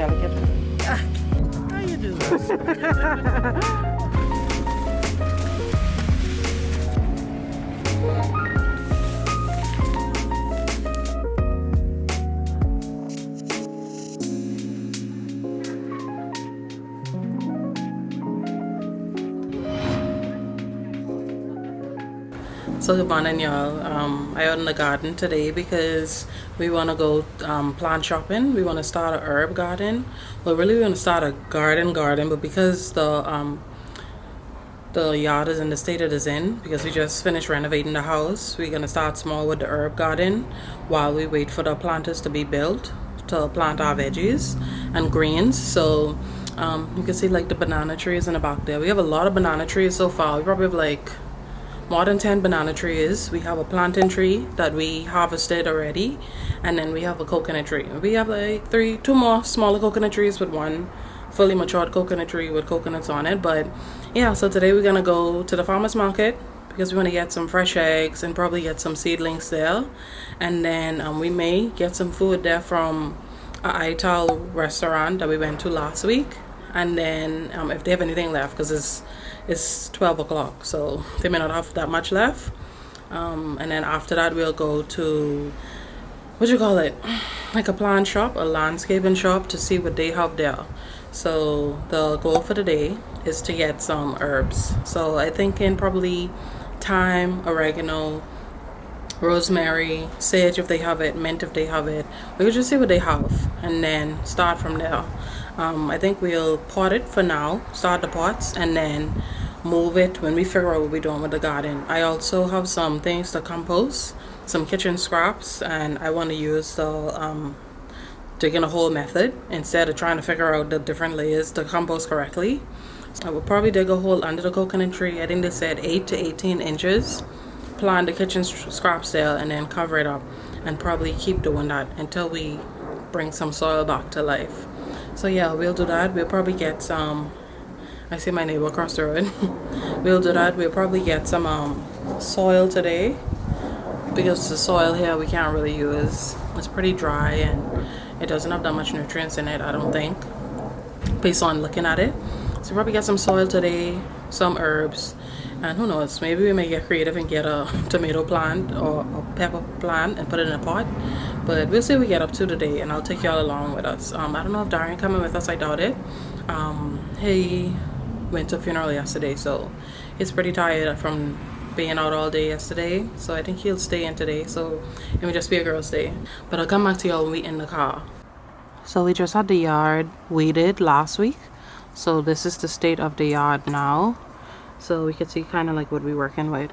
delicate. How you doing? So good morning, y'all. I out in the garden today because we want to go plant shopping. We want to start an herb garden. Well, really we want to start a garden, but because the yard is in the state it is in, because we just finished renovating the house, we're gonna start small with the herb garden while we wait for the planters to be built to plant our veggies and greens. So you can see like the banana trees in the back there. We have a lot of banana trees so far. We probably have like more than 10 banana trees. We have a plantain tree that we harvested already, and then we have a coconut tree. We have like two more smaller coconut trees with one fully matured coconut tree with coconuts on it. But yeah, so today we're gonna go to the farmers market because we want to get some fresh eggs and probably get some seedlings there, and then we may get some food there from a Untitled restaurant that we went to last week. And then if they have anything left, because it's 12 o'clock, so they may not have that much left. And then after that we'll go to, what you call it, like a plant shop, a landscaping shop, to see what they have there. So the goal for the day is to get some herbs. So I think in probably thyme, oregano, rosemary, sage if they have it, mint if they have it. We'll just see what they have and then start from there. I think we'll pot it for now, start the pots, and then move it when we figure out what we're doing with the garden. I also have some things to compost, some kitchen scraps, and I want to use the digging a hole method instead of trying to figure out the different layers to compost correctly. So I will probably dig a hole under the coconut tree. I think they said 8 to 18 inches. Plant the kitchen scraps there and then cover it up, and probably keep doing that until we bring some soil back to life. So yeah, we'll do that. We'll probably get some, I see my neighbor across the road. We'll do that. We'll probably get some soil today, because the soil here we can't really use. It's pretty dry and it doesn't have that much nutrients in it, I don't think, based on looking at it. So we'll probably get some soil today, some herbs, and who knows, maybe we may get creative and get a tomato plant or a pepper plant and put it in a pot. But we'll see what we get up to today, and I'll take y'all along with us. I don't know if Darian coming with us. I doubt it. He went to a funeral yesterday, so he's pretty tired from being out all day yesterday. So I think he'll stay in today. So it may just be a girl's day. But I'll come back to y'all when we in the car. So we just had the yard weeded last week. So this is the state of the yard now. So we can see kind of like what we're working with.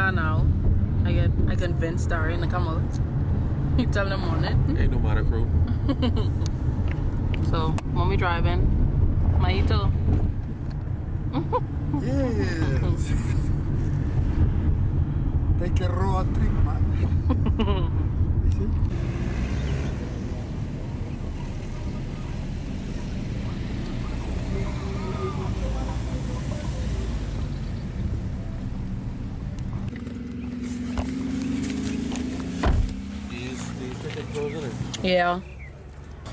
car now. I convinced Darian to come out. He tell them on it. Ain't Nomadic crew. So when we driving, Maito. Yes. Take a road trip, man. You see? These ticket clothes in it. Yeah.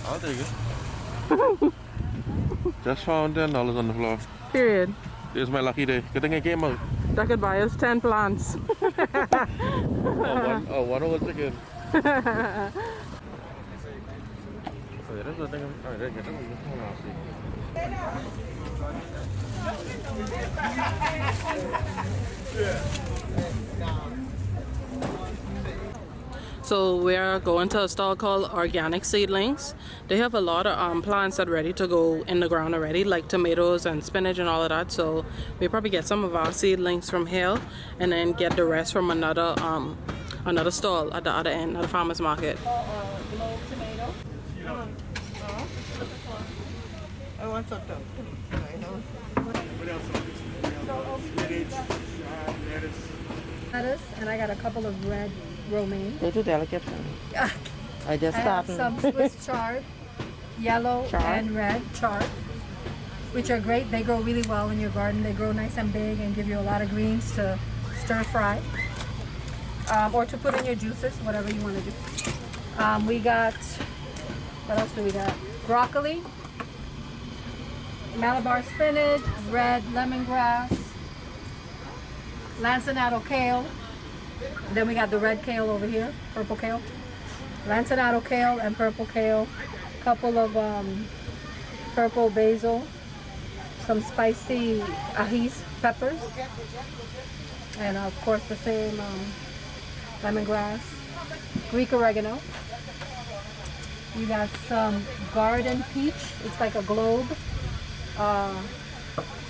I'll take it. Just found $10 on the floor. Period. This is my lucky day. Good thing I came out. That could buy us 10 plants. One whole chicken. So yeah, that's the thing. Alright, there you go. So we're going to a stall called Organic Seedlings. They have a lot of plants that are ready to go in the ground already, like tomatoes and spinach and all of that. So we probably get some of our seedlings from here and then get the rest from another stall at the other end, at the farmer's market. Globe tomato. I want something. Lettuce, and I got a couple of red romaine. They're too delicate for me. I just I have started. some Swiss chard, yellow Chard? and red chard, which are great. They grow really well in your garden. They grow nice and big and give you a lot of greens to stir fry. Or to put in your juices, whatever you want to do. We got, what else do we got? Broccoli, Malabar spinach, red lemongrass, lancenato kale. Then we got the red kale over here, purple kale. Lancenato kale and purple kale. Couple of purple basil, some spicy ají peppers, and of course the same lemongrass, Greek oregano. You got some garden peach. It's like a globe.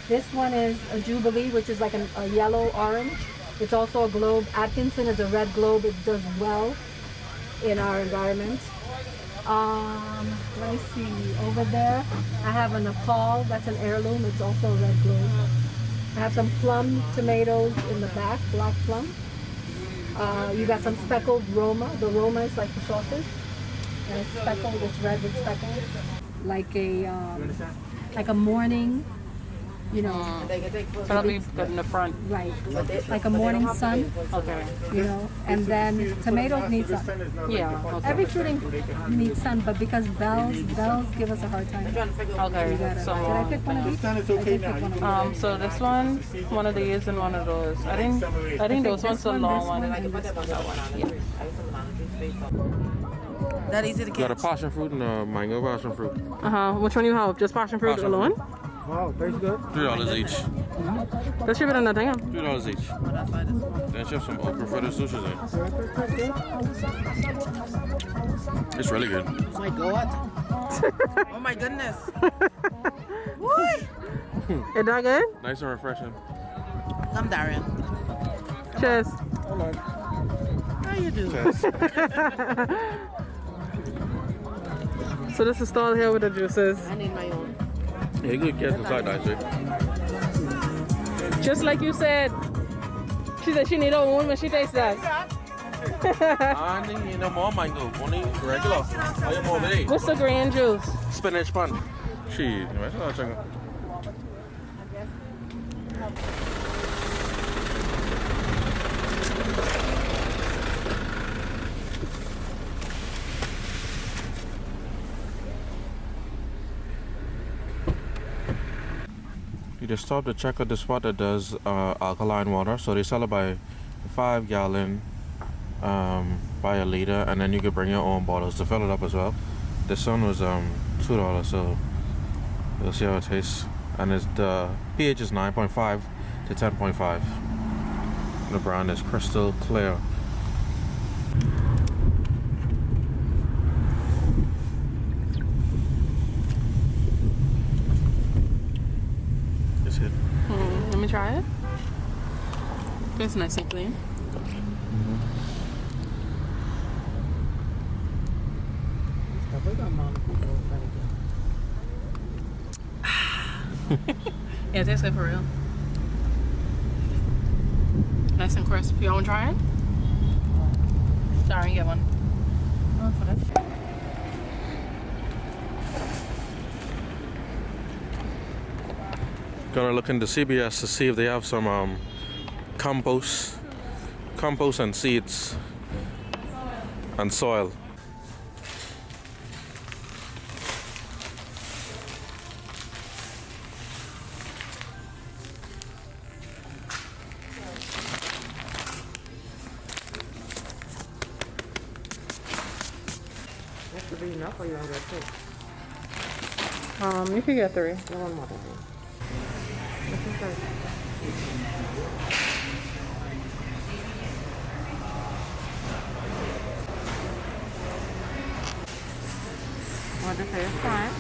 This one is a Jubilee, which is like a yellow orange. It's also a globe. Atkinson is a red globe. It does well in our environment. Let me see. Over there, I have a Nepal. That's an heirloom. It's also a red globe. I have some plum tomatoes in the back, black plum. You got some speckled Roma. The Roma is like the sauces. And it's speckled, it's red with speckles. Like a morning, you know. So that'll be good in the front. Right. Like a morning sun. Okay. You know. And then tomatoes need sun. Yeah. Okay. Every fruiting needs sun, but because bells give us a hard time. Okay. Did I So pick one of these? I did pick one of these. so this one of these and one of those. I think those ones are long one. and this one. That easy to Got a catch. passion fruit and a mango passion fruit. Which one you have? Just passion fruit Passion alone? Wow, tastes good. $3 each. That's cheaper than the thing. $3 each. Then you have some okra for the sushi there. It's really good. Oh my god. Oh my goodness. Is that good? Nice and refreshing. Come, Darian. Cheers. How you do? So this is stall here with the juices. I need my own. Yeah, you could get inside nicely. Just like you said. She said she need her own when she tastes that. I need no more mango. Only regular. I have more today. What's the green juice? Spinach pan. Cheese. You just stop to check out the spot that does alkaline water. So they sell it by 5 gallon, by a liter, and then you can bring your own bottles to fill it up as well. This one was $2, so we'll see how it tastes. And it's the pH is 9.5 to 10.5. The brand is crystal clear. It's good. Let me try it. It's nice and clean. Yeah, it tastes good for real. Nice and crisp. You want to try it? Sorry, get one. Oh, for this. Gonna look into CBS to see if they have some compost and seeds and soil. That should be enough, or you want to get two? You can get 3. No one more than me. This is good. Want to say it's fine?